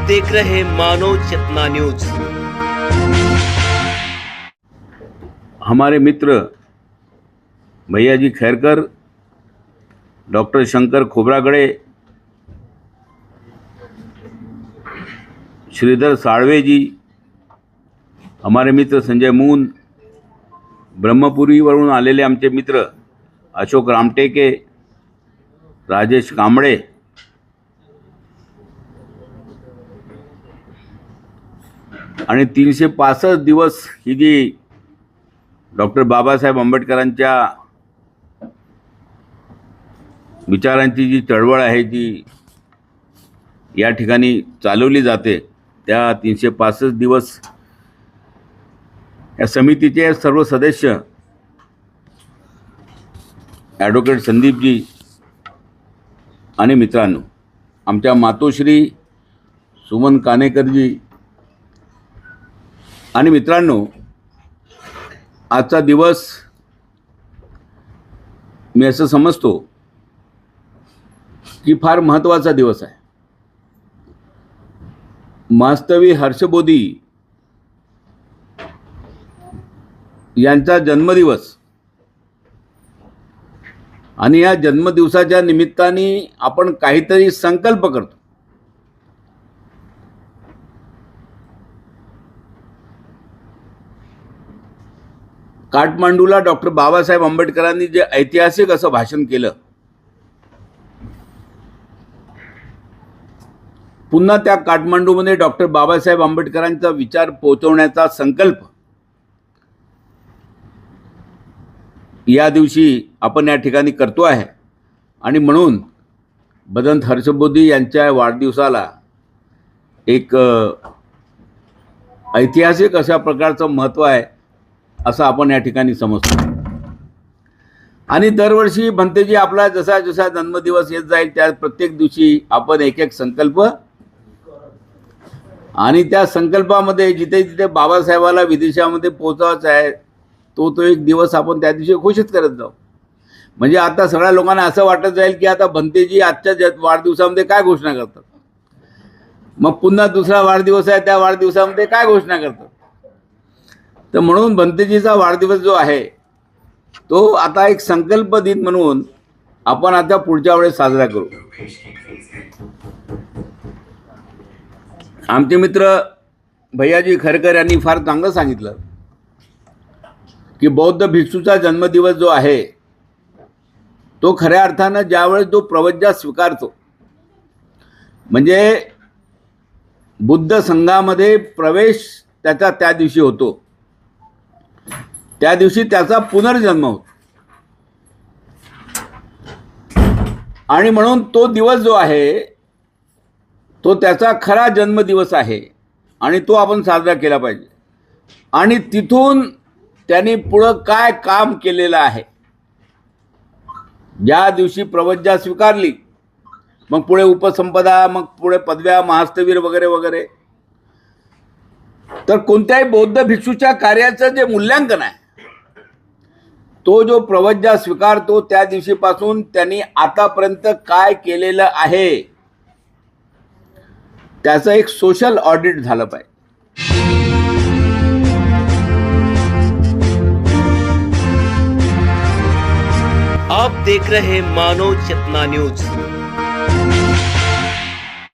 देख रहे हैं मानव चेतना न्यूज। हमारे मित्र भैया जी खैरकर, डॉक्टर शंकर खोब्रागड़े, श्रीधर साळवे जी, हमारे मित्र संजय मून, ब्रह्मपुरीवरून आलेले आमचे मित्र अशोक रामटेके, राजेश कांबळे आणि 365 दिवस ही जी डॉक्टर बाबासाहेब आंबेडकरांच्या विचारांची जी चळवळ आहे, जी या ठिकाणी चालवली जाते, त्या 365 दिवस या समितीचे सर्व सदस्य ॲडव्होकेट संदीपजी आणि मित्रांनो, आमच्या मातोश्री सुमन कानेकरजी आणि मित्रांनो, आजचा दिवस मी असं समजतो की फार महत्त्वाचा दिवस आहे। वास्तवी हर्षबोधी यांचा जन्मदिवस आणि या जन्मदिवसाच्या निमित्ताने आपण काहीतरी संकल्प करतो। काठमांडूला डॉक्टर बाबासाहेब आंबेडकरांनी जे ऐतिहासिक असं भाषण केलं, पुन्हा त्या काठमांडूमध्ये डॉक्टर बाबासाहेब आंबेडकरांचा विचार पोहोचवण्याचा संकल्प या दिवशी आपण या ठिकाणी करतो आहे। आणि म्हणून बदंत हर्षबोधी यांच्या वाढदिवसाला एक ऐतिहासिक अशा प्रकारचं महत्त्व आहे असं आपण या ठिकाणी समजतो। आणि दरवर्षी भंतेजी आपला जसा जसा जन्मदिवस येत जाईल त्या प्रत्येक दिवशी आपण एक एक संकल्प, आणि त्या संकल्पामध्ये जिथे जिथे बाबासाहेबाला विदेशामध्ये पोहोचायचं आहे तो एक दिवस आपण त्या दिवशी घोषित करत जाऊ। म्हणजे आता सगळ्या लोकांना असं वाटत जाईल की आता भंतेजी आजच्या वाढदिवसामध्ये काय घोषणा करतात, मग पुन्हा दुसरा वाढदिवस आहे त्या वाढदिवसामध्ये काय घोषणा करतात। तर म्हणून भंतेजीचा वाढदिवस जो आहे तो आता एक संकल्प दिन म्हणून आपण आता पुढच्या वेळेस साजरा करू। आमचे मित्र भैयाजी खैरकर यांनी फार चांगलं सांगितलं की बौद्ध भिक्षूचा जन्मदिवस जो आहे तो खऱ्या अर्थानं ज्यावेळेस तो प्रवज्जा स्वीकारतो, म्हणजे बुद्ध संघामध्ये प्रवेश त्याचा त्या दिवशी होतो, त्या दिवशी त्याचा पुनर्जन्म होतो। आणि म्हणून तो दिवस जो आहे तो त्याचा खरा जन्मदिवस आहे आणि तो आपण साजरा केला पाहिजे। आणि तिथून त्यांनी पुढं काय काम केलेलं आहे, ज्या दिवशी प्रवज्जा स्वीकारली, मग पुढे उपसंपदा, मग पुढे पदव्या, महास्तवीर वगैरे वगैरे, तर कोणत्याही बौद्ध भिक्षूच्या कार्याचं जे मूल्यांकन आहे तो जो प्रवज्जा स्वीकारतो त्या दिवशीपासून त्यांनी आतापर्यंत काय केलेलं आहे त्याचं एक सोशल ऑडिट झालं पाहिजे। आप देख रहे हैं मानव चेतना न्यूज।